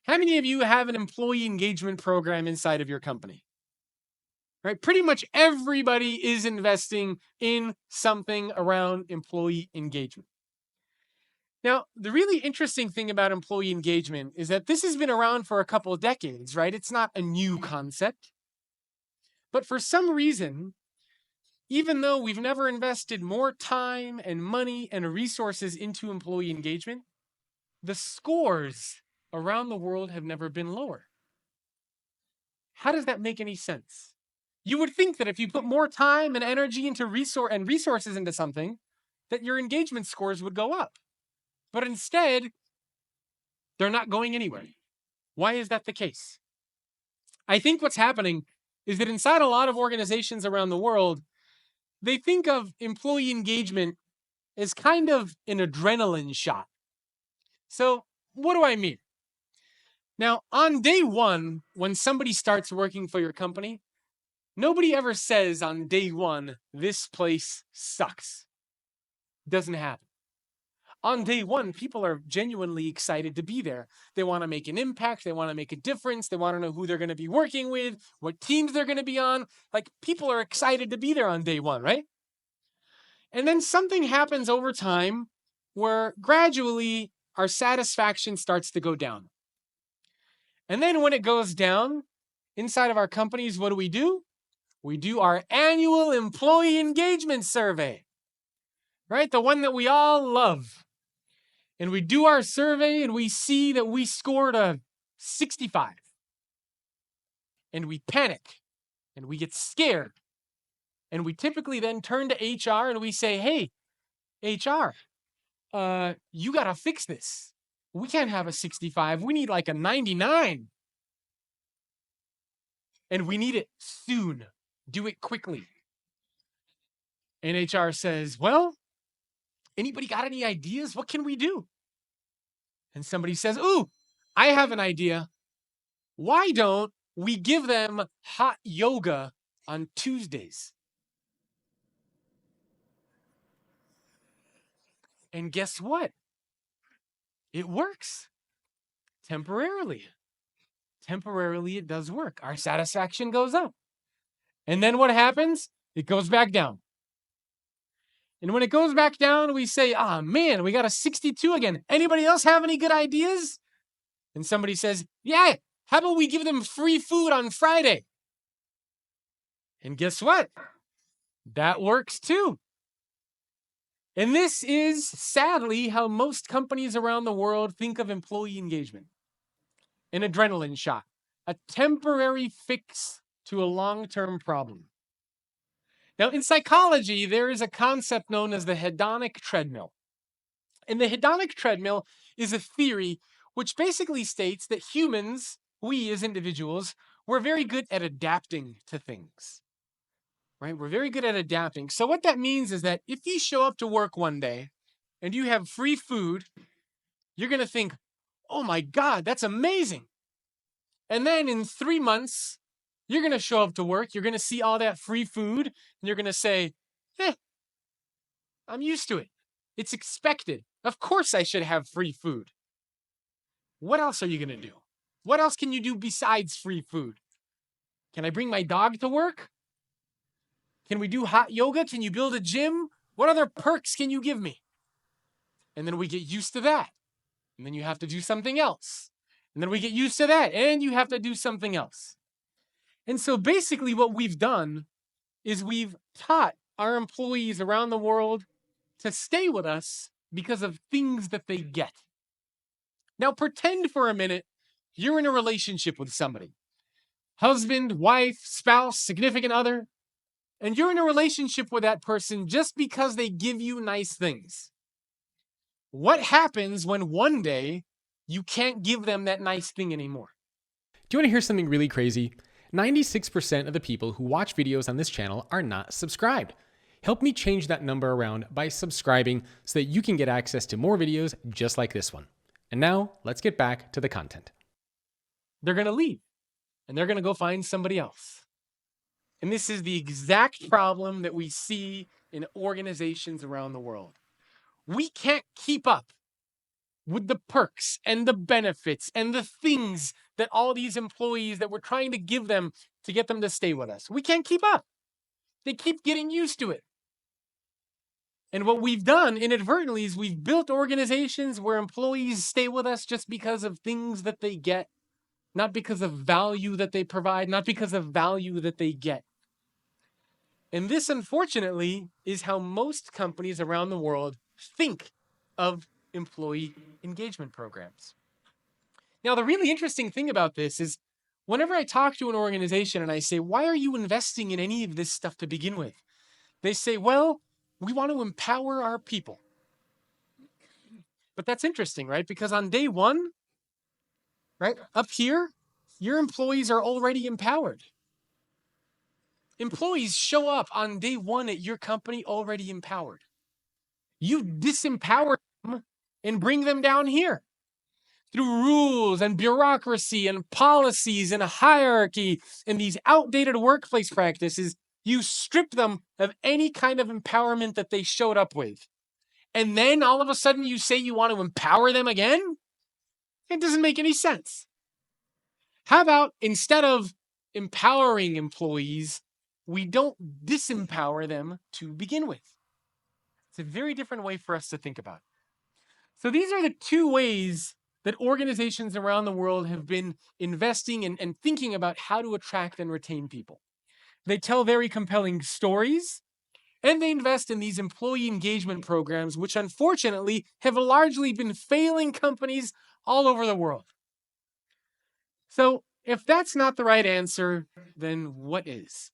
How many of you have an employee engagement program inside of your company? Right? Pretty much everybody is investing in something around employee engagement. Now, the really interesting thing about employee engagement is that this has been around for a couple of decades, right? It's not a new concept. But for some reason, even though we've never invested more time and money and resources into employee engagement, the scores around the world have never been lower. How does that make any sense? You would think that if you put more time and energy into resources into something, that your engagement scores would go up. But instead, they're not going anywhere. Why is that the case? I think what's happening is that inside a lot of organizations around the world, they think of employee engagement as kind of an adrenaline shot. So, what do I mean? Now, on day one, when somebody starts working for your company, nobody ever says on day one, this place sucks. Doesn't happen. On day one, people are genuinely excited to be there. They want to make an impact. They want to make a difference. They want to know who they're going to be working with, what teams they're going to be on. Like, people are excited to be there on day one, right? And then something happens over time where gradually our satisfaction starts to go down. And then when it goes down inside of our companies, what do? We do our annual employee engagement survey, right? The one that we all love. And we do our survey and we see that we scored a 65. And we panic and we get scared. And we typically then turn to HR and we say, hey, HR, you got to fix this. We can't have a 65. We need like a 99. And we need it soon. Do it quickly. And HR says, well, anybody got any ideas? What can we do? And somebody says, ooh, I have an idea. Why don't we give them hot yoga on Tuesdays? And guess what? It works. Temporarily. Temporarily, it does work. Our satisfaction goes up. And then what happens? It goes back down. And when it goes back down, we say, ah, man, we got a 62 again. Anybody else have any good ideas? And somebody says, yeah, how about we give them free food on Friday? And guess what? That works too. And this is sadly how most companies around the world think of employee engagement. An adrenaline shot, a temporary fix to a long-term problem. Now, in psychology, there is a concept known as the hedonic treadmill. And the hedonic treadmill is a theory which basically states that humans, we as individuals, we're very good at adapting to things. Right? We're very good at adapting. So what that means is that if you show up to work one day and you have free food, you're going to think, oh my God, that's amazing. And then in 3 months, you're going to show up to work, you're going to see all that free food, and you're going to say, I'm used to it. It's expected. Of course I should have free food. What else are you going to do? What else can you do besides free food? Can I bring my dog to work? Can we do hot yoga? Can you build a gym? What other perks can you give me? And then we get used to that. And then you have to do something else. And then we get used to that, and you have to do something else. And so basically what we've done is we've taught our employees around the world to stay with us because of things that they get. Now pretend for a minute you're in a relationship with somebody. Husband, wife, spouse, significant other. And you're in a relationship with that person just because they give you nice things. What happens when one day you can't give them that nice thing anymore? Do you want to hear something really crazy? 96% of the people who watch videos on this channel are not subscribed. Help me change that number around by subscribing so that you can get access to more videos just like this one. And now let's get back to the content. They're going to leave and they're going to go find somebody else. And this is the exact problem that we see in organizations around the world. We can't keep up with the perks and the benefits and the things that all these employees that we're trying to give them to get them to stay with us. We can't keep up. They keep getting used to it. And what we've done inadvertently is we've built organizations where employees stay with us just because of things that they get, not because of value that they provide, not because of value that they get. And this, unfortunately, is how most companies around the world think of employee engagement programs. Now, the really interesting thing about this is whenever I talk to an organization and I say, why are you investing in any of this stuff to begin with? They say, well, we want to empower our people. But that's interesting, right? Because on day one, right, up here, your employees are already empowered. Employees show up on day one at your company already empowered. You disempower them and bring them down here through rules and bureaucracy and policies and a hierarchy and these outdated workplace practices. You strip them of any kind of empowerment that they showed up with. And then all of a sudden you say you want to empower them again? It doesn't make any sense. How about instead of empowering employees, we don't disempower them to begin with? It's a very different way for us to think about it. So these are the two ways that organizations around the world have been investing and thinking about how to attract and retain people. They tell very compelling stories, and they invest in these employee engagement programs, which unfortunately have largely been failing companies all over the world. So if that's not the right answer, then what is?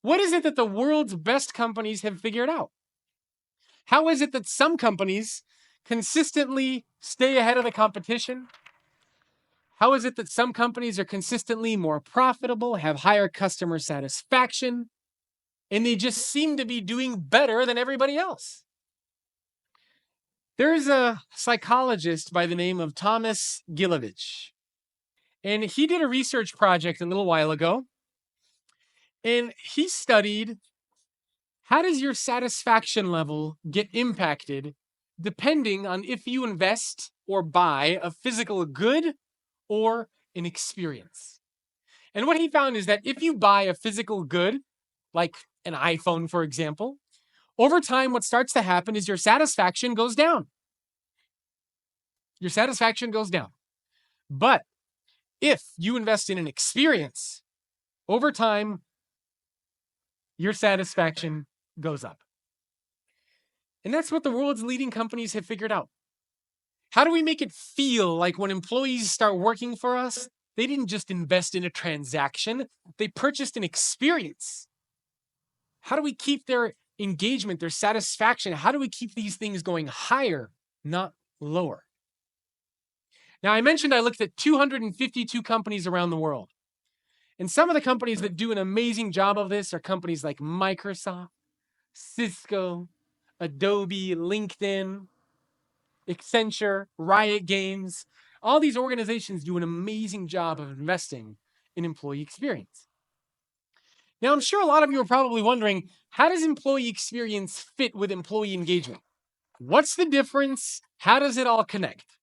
What is it that the world's best companies have figured out? How is it that some companies consistently stay ahead of the competition? How is it that some companies are consistently more profitable, have higher customer satisfaction, and they just seem to be doing better than everybody else? There's a psychologist by the name of Thomas Gilovich, and he did a research project a little while ago, and he studied how does your satisfaction level get impacted depending on if you invest or buy a physical good or an experience. And what he found is that if you buy a physical good, like an iPhone, for example, over time, what starts to happen is your satisfaction goes down. Your satisfaction goes down. But if you invest in an experience, over time, your satisfaction goes up. And that's what the world's leading companies have figured out. How do we make it feel like when employees start working for us, they didn't just invest in a transaction, they purchased an experience? How do we keep their engagement, their satisfaction? How do we keep these things going higher, not lower? Now, I mentioned I looked at 252 companies around the world. And some of the companies that do an amazing job of this are companies like Microsoft, Cisco, Adobe, LinkedIn, Accenture, Riot Games. All these organizations do an amazing job of investing in employee experience. Now, I'm sure a lot of you are probably wondering, how does employee experience fit with employee engagement? What's the difference? How does it all connect?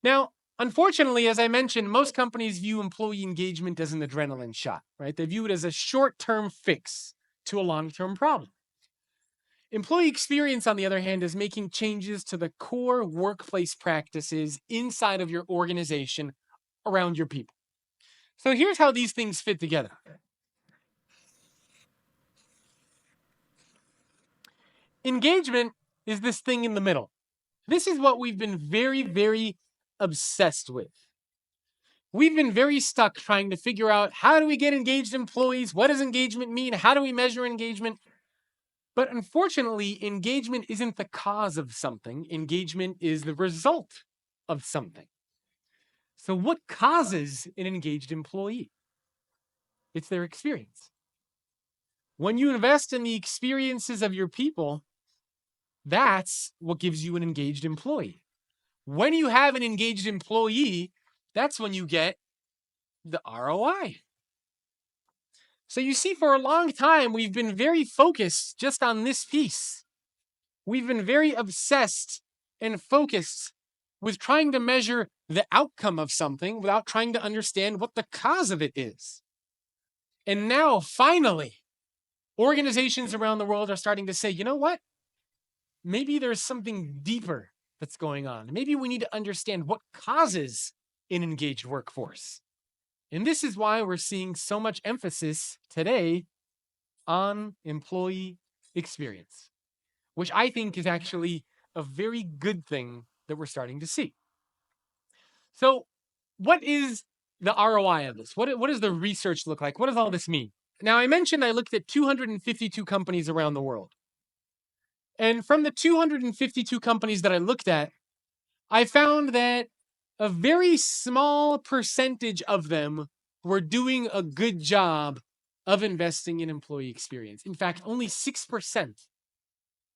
Now, unfortunately, as I mentioned, most companies view employee engagement as an adrenaline shot, right? They view it as a short-term fix to a long-term problem. Employee experience, on the other hand, is making changes to the core workplace practices inside of your organization around your people. So here's how these things fit together. Engagement is this thing in the middle. This is what we've been very, very obsessed with. We've been very stuck trying to figure out, how do we get engaged employees? What does engagement mean? How do we measure engagement? But unfortunately, engagement isn't the cause of something. Engagement is the result of something. So what causes an engaged employee? It's their experience. When you invest in the experiences of your people, that's what gives you an engaged employee. When you have an engaged employee, that's when you get the ROI. So you see, for a long time, we've been very focused just on this piece. We've been very obsessed and focused with trying to measure the outcome of something without trying to understand what the cause of it is. And now, finally, organizations around the world are starting to say, you know what? Maybe there's something deeper that's going on. Maybe we need to understand what causes an engaged workforce. And this is why we're seeing so much emphasis today on employee experience, which I think is actually a very good thing that we're starting to see. So, what is the ROI of this? What does the research look like? What does all this mean? Now, I mentioned I looked at 252 companies around the world. And from the 252 companies that I looked at, I found that a very small percentage of them were doing a good job of investing in employee experience. In fact, only 6%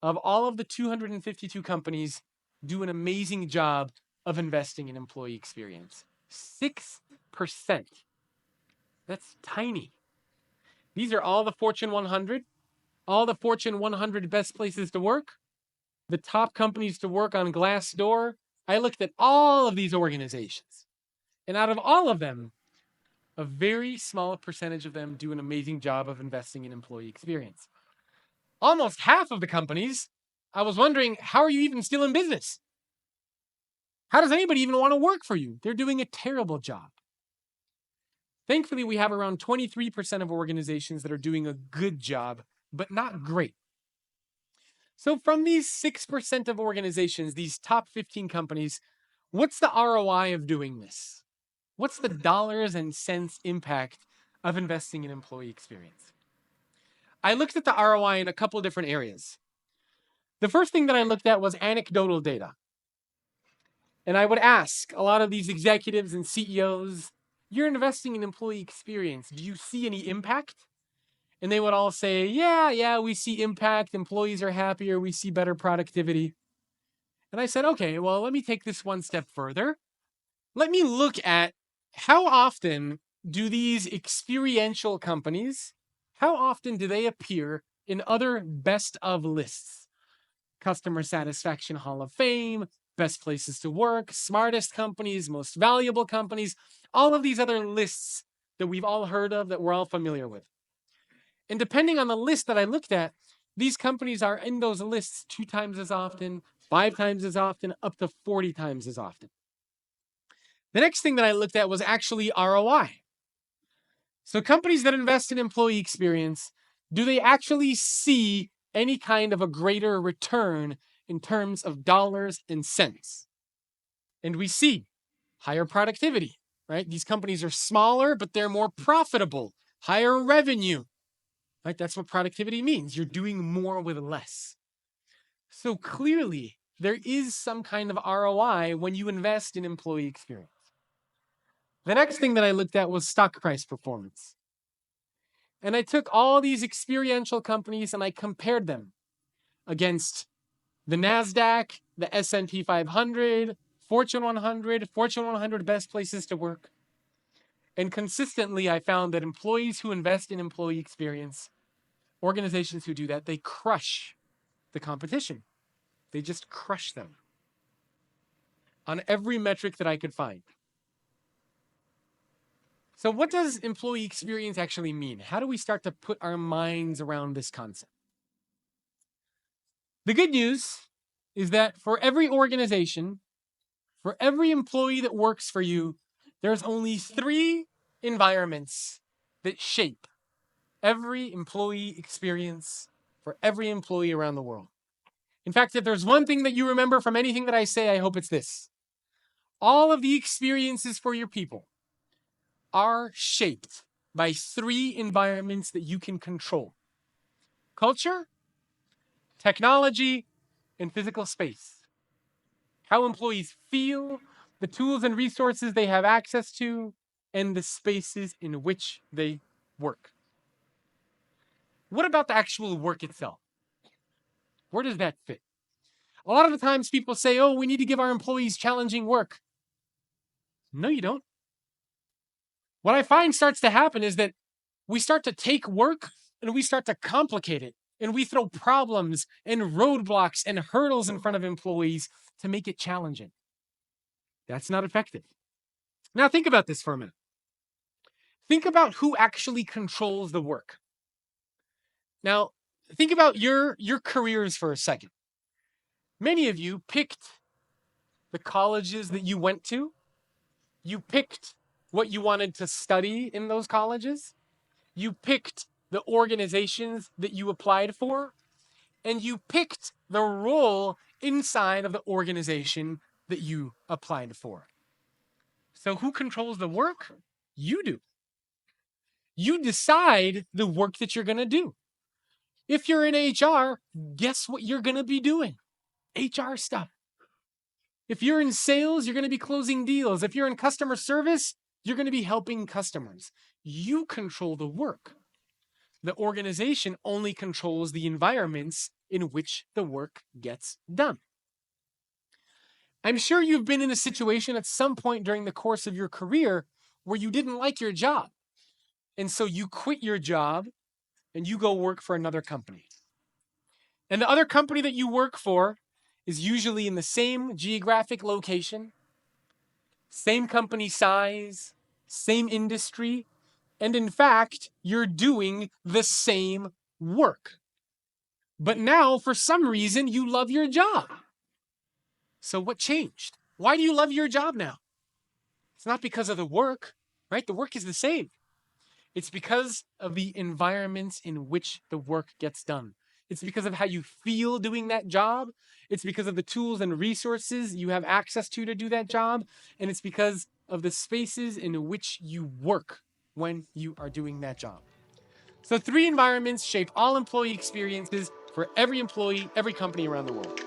of all of the 252 companies do an amazing job of investing in employee experience. 6%. That's tiny. These are all the Fortune 100, all the Fortune 100 best places to work, the top companies to work on Glassdoor. I looked at all of these organizations. And out of all of them, a very small percentage of them do an amazing job of investing in employee experience. Almost half of the companies, I was wondering, how are you even still in business? How does anybody even want to work for you? They're doing a terrible job. Thankfully, we have around 23% of organizations that are doing a good job, but not great. So from these 6% of organizations, these top 15 companies, what's the ROI of doing this? What's the dollars and cents impact of investing in employee experience? I looked at the ROI in a couple different areas. The first thing that I looked at was anecdotal data. And I would ask a lot of these executives and CEOs, you're investing in employee experience. Do you see any impact? And they would all say, yeah, we see impact. Employees are happier. We see better productivity. And I said, okay, well, let me take this one step further. Let me look at how often do these experiential companies, how often do they appear in other best of lists? Customer Satisfaction Hall of Fame, best places to work, smartest companies, most valuable companies, all of these other lists that we've all heard of, that we're all familiar with. And depending on the list that I looked at, these companies are in those lists 2 times as often, 5 times as often, up to 40 times as often. The next thing that I looked at was actually ROI. So companies that invest in employee experience, do they actually see any kind of a greater return in terms of dollars and cents? And we see higher productivity, right? These companies are smaller, but they're more profitable, higher revenue, right? That's what productivity means. You're doing more with less. So clearly, there is some kind of ROI when you invest in employee experience. The next thing that I looked at was stock price performance. And I took all these experiential companies and I compared them against the NASDAQ, the S&P 500, Fortune 100, Fortune 100 best places to work. And consistently, I found that employees who invest in employee experience, organizations who do that, they crush the competition. They just crush them on every metric that I could find. So what does employee experience actually mean? How do we start to put our minds around this concept? The good news is that for every organization, for every employee that works for you, there's only 3 environments that shape every employee experience for every employee around the world. In fact, if there's one thing that you remember from anything that I say, I hope it's this. All of the experiences for your people are shaped by 3 environments that you can control: culture, technology, and physical space. How employees feel, the tools and resources they have access to, and the spaces in which they work. What about the actual work itself? Where does that fit? A lot of the times people say, oh, we need to give our employees challenging work. No, you don't. What I find starts to happen is that we start to take work and we start to complicate it. And we throw problems and roadblocks and hurdles in front of employees to make it challenging. That's not effective. Now think about this for a minute. Think about who actually controls the work. Now, think about your careers for a second. Many of you picked the colleges that you went to. You picked what you wanted to study in those colleges. You picked the organizations that you applied for. And you picked the role inside of the organization that you applied for. So who controls the work? You do. You decide the work that you're going to do. If you're in HR, guess what you're going to be doing? HR stuff. If you're in sales, you're going to be closing deals. If you're in customer service, you're going to be helping customers. You control the work. The organization only controls the environments in which the work gets done. I'm sure you've been in a situation at some point during the course of your career where you didn't like your job. And so you quit your job and you go work for another company. And the other company that you work for is usually in the same geographic location, same company size, same industry, and in fact, you're doing the same work. But now, for some reason, you love your job. So what changed? Why do you love your job now? It's not because of the work, right? The work is the same. It's because of the environments in which the work gets done. It's because of how you feel doing that job. It's because of the tools and resources you have access to do that job. And it's because of the spaces in which you work when you are doing that job. So 3 environments shape all employee experiences for every employee, every company around the world.